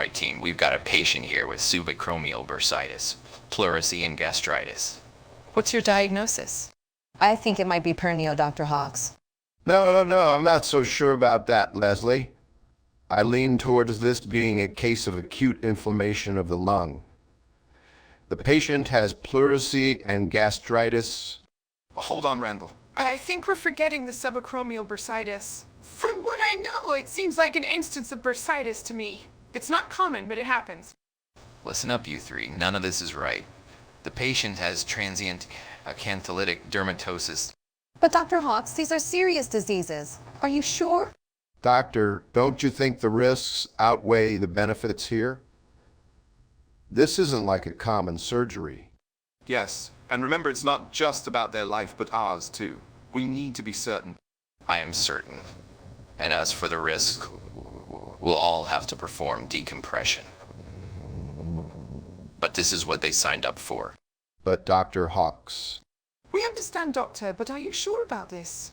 Right, team, we've got a patient here with subacromial bursitis, pleurisy, and gastritis. What's your diagnosis? I think it might be pernio, Dr. Hawks. No, I'm not so sure about that, Leslie. I lean towards this being a case of acute inflammation of the lung. The patient has pleurisy and gastritis. Hold on, Randall. I think we're forgetting the subacromial bursitis. From what I know, it seems like an instance of bursitis to me. It's not common, but it happens. Listen up, you three. None of this is right. The patient has transient acantholytic dermatosis. But Dr. Hawks, these are serious diseases. Are you sure? Doctor, don't you think the risks outweigh the benefits here? This isn't like a common surgery. Yes, and remember, it's not just about their life, but ours too. We need to be certain. I am certain. And as for the risk, we'll all have to perform decompression. But this is what they signed up for. But Dr. Hawks. We understand, Doctor, but are you sure about this?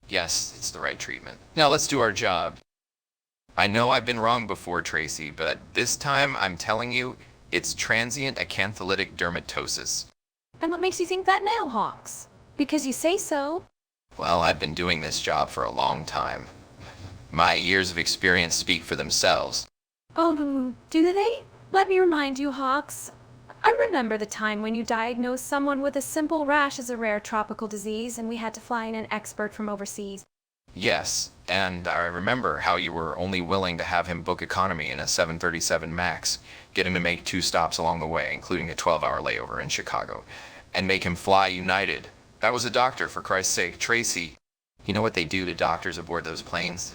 Yes, it's the right treatment. Now let's do our job. I know I've been wrong before, Tracy, but this time I'm telling you, it's transient acantholytic dermatosis. And what makes you think that now, Hawks? Because you say so. Well, I've been doing this job for a long time. My years of experience speak for themselves. Oh, do they? Let me remind you, Hawks. I remember the time when you diagnosed someone with a simple rash as a rare tropical disease and we had to fly in an expert from overseas. Yes, and I remember how you were only willing to have him book economy in a 737 MAX, get him to make 2 stops along the way, including a 12-hour layover in Chicago, and make him fly United. That was a doctor, for Christ's sake. Tracy, you know what they do to doctors aboard those planes?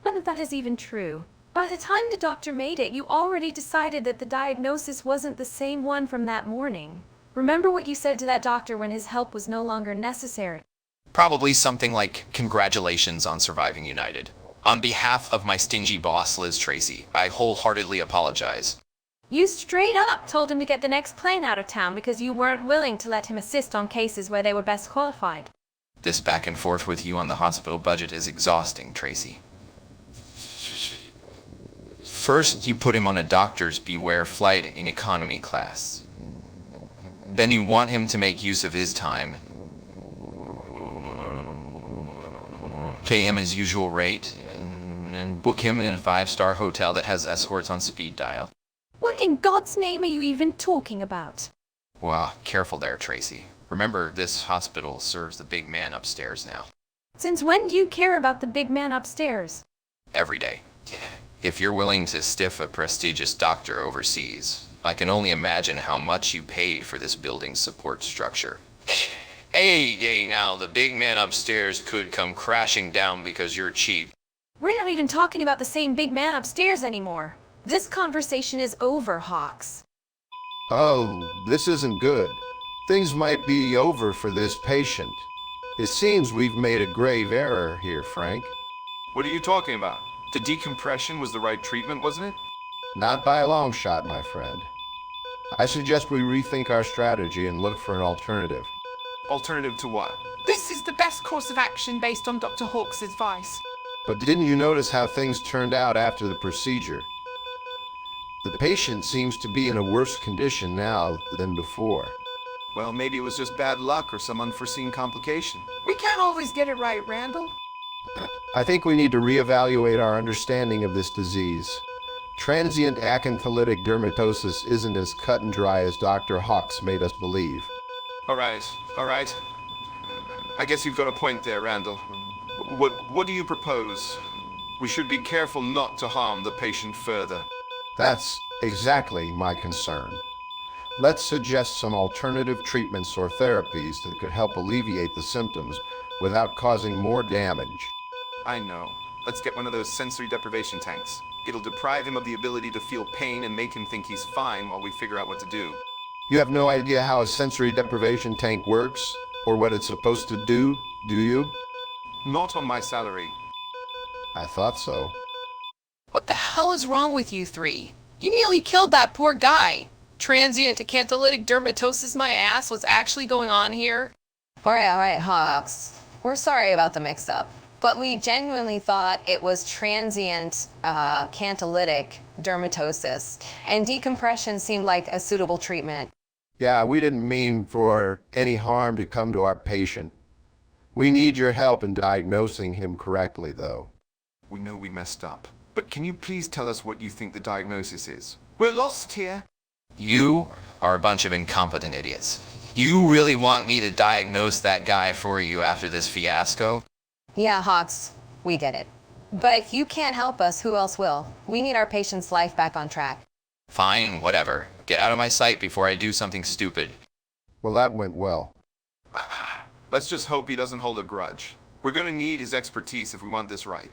None of that is even true. By the time the doctor made it, you already decided that the diagnosis wasn't the same one from that morning. Remember what you said to that doctor when his help was no longer necessary. Probably something like, "Congratulations on surviving United. On behalf of my stingy boss, Liz Tracy, I wholeheartedly apologize." You straight up told him to get the next plane out of town because you weren't willing to let him assist on cases where they were best qualified. This back and forth with you on the hospital budget is exhausting, Tracy. First, you put him on a doctor's beware flight in economy class. Then you want him to make use of his time, pay him his usual rate, and book him in a 5-star hotel that has escorts on speed dial. What in God's name are you even talking about? Well, careful there, Tracy. Remember, this hospital serves the big man upstairs now. Since when do you care about the big man upstairs? Every day. If you're willing to stiff a prestigious doctor overseas, I can only imagine how much you pay for this building's support structure. Hey, now, the big man upstairs could come crashing down because you're cheap. We're not even talking about the same big man upstairs anymore. This conversation is over, Hawks. Oh, this isn't good. Things might be over for this patient. It seems we've made a grave error here, Frank. What are you talking about? The decompression was the right treatment, wasn't it? Not by a long shot, my friend. I suggest we rethink our strategy and look for an alternative. Alternative to what? This is the best course of action based on Dr. Hawks' advice. But didn't you notice how things turned out after the procedure? The patient seems to be in a worse condition now than before. Well, maybe it was just bad luck or some unforeseen complication. We can't always get it right, Randall. I think we need to reevaluate our understanding of this disease. Transient acantholytic dermatosis isn't as cut and dry as Dr. Hawks made us believe. All right. I guess you've got a point there, Randall. What do you propose? We should be careful not to harm the patient further. That's exactly my concern. Let's suggest some alternative treatments or therapies that could help alleviate the symptoms without causing more damage. I know. Let's get one of those sensory deprivation tanks. It'll deprive him of the ability to feel pain and make him think he's fine while we figure out what to do. You have no idea how a sensory deprivation tank works or what it's supposed to do you? Not on my salary. I thought so. What the hell is wrong with you three? You nearly killed that poor guy. Transient acantholytic dermatosis my ass was actually going on here. All right, Hawks. We're sorry about the mix-up, but we genuinely thought it was transient cantolytic dermatosis, and decompression seemed like a suitable treatment. Yeah, we didn't mean for any harm to come to our patient. We need your help in diagnosing him correctly, though. We know we messed up, but can you please tell us what you think the diagnosis is? We're lost here. You are a bunch of incompetent idiots. You really want me to diagnose that guy for you after this fiasco? Yeah, Hawks, we get it. But if you can't help us, who else will? We need our patient's life back on track. Fine, whatever. Get out of my sight before I do something stupid. Well, that went well. Let's just hope he doesn't hold a grudge. We're gonna need his expertise if we want this right.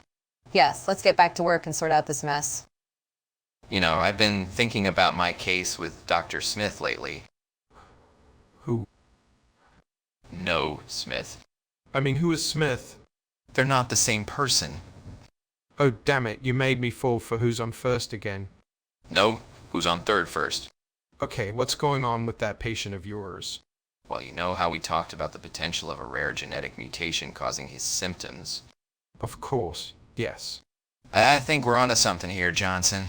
Yes, let's get back to work and sort out this mess. You know, I've been thinking about my case with Dr. Smith lately. Who? No, Smith. I mean, who is Smith? They're not the same person. Oh, damn it, you made me fall for who's on first again. No, who's on third first? Okay, what's going on with that patient of yours? Well, you know how we talked about the potential of a rare genetic mutation causing his symptoms? Of course, yes. I think we're onto something here, Johnson.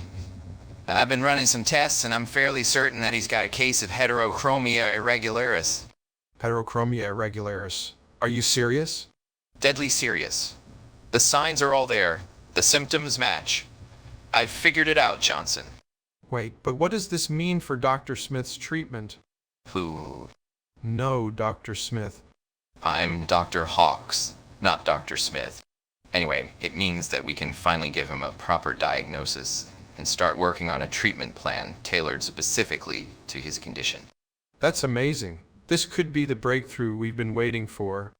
I've been running some tests, and I'm fairly certain that he's got a case of heterochromia irregularis. Heterochromia irregularis. Are you serious? Deadly serious. The signs are all there. The symptoms match. I've figured it out, Johnson. Wait, but what does this mean for Dr. Smith's treatment? Who? No, Dr. Smith. I'm Dr. Hawks, not Dr. Smith. Anyway, it means that we can finally give him a proper diagnosis and start working on a treatment plan tailored specifically to his condition. That's amazing. This could be the breakthrough we've been waiting for.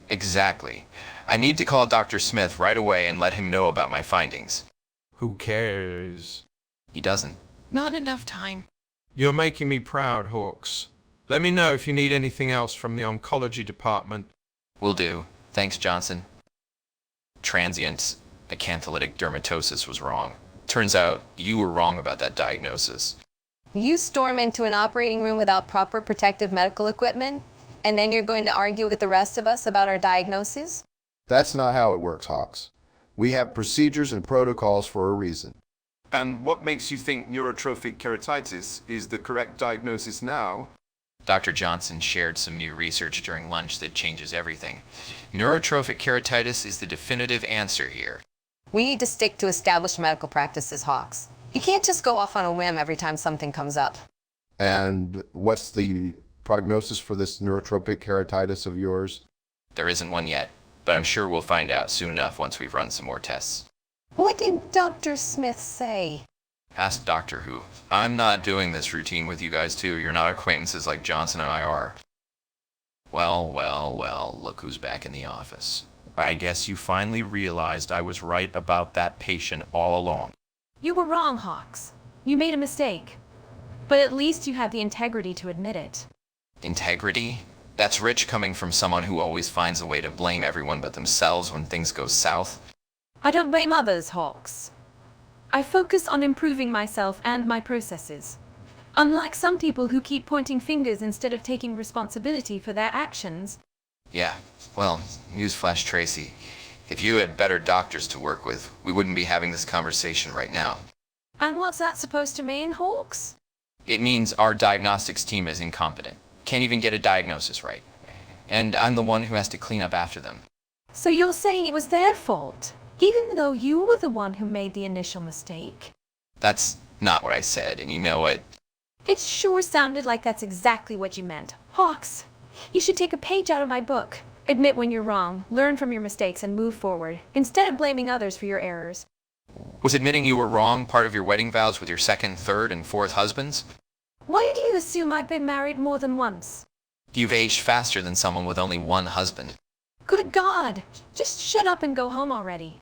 Exactly. I need to call Dr. Smith right away and let him know about my findings. Who cares? He doesn't. Not enough time. You're making me proud, Hawks. Let me know if you need anything else from the oncology department. Will do. Thanks, Johnson. Transient acantholytic dermatosis was wrong. Turns out you were wrong about that diagnosis. You storm into an operating room without proper protective medical equipment, and then you're going to argue with the rest of us about our diagnosis? That's not how it works, Hawks. We have procedures and protocols for a reason. And what makes you think neurotrophic keratitis is the correct diagnosis now? Dr. Johnson shared some new research during lunch that changes everything. Neurotrophic keratitis is the definitive answer here. We need to stick to established medical practices, Hawks. You can't just go off on a whim every time something comes up. And what's the prognosis for this neurotropic keratitis of yours? There isn't one yet, but I'm sure we'll find out soon enough once we've run some more tests. What did Dr. Smith say? Ask Doctor Who. I'm not doing this routine with you guys too. You're not acquaintances like Johnson and I are. Well, look who's back in the office. I guess you finally realized I was right about that patient all along. You were wrong, Hawks. You made a mistake. But at least you have the integrity to admit it. Integrity? That's rich coming from someone who always finds a way to blame everyone but themselves when things go south. I don't blame others, Hawks. I focus on improving myself and my processes. Unlike some people who keep pointing fingers instead of taking responsibility for their actions. Yeah, well, newsflash, Tracy. If you had better doctors to work with, we wouldn't be having this conversation right now. And what's that supposed to mean, Hawks? It means our diagnostics team is incompetent. Can't even get a diagnosis right. And I'm the one who has to clean up after them. So you're saying it was their fault, even though you were the one who made the initial mistake? That's not what I said, and you know what? It sure sounded like that's exactly what you meant. Hawks, you should take a page out of my book. Admit when you're wrong, learn from your mistakes, and move forward, instead of blaming others for your errors. Was admitting you were wrong part of your wedding vows with your second, third, and fourth husbands? Why do you assume I've been married more than once? You've aged faster than someone with only one husband. Good God! Just shut up and go home already.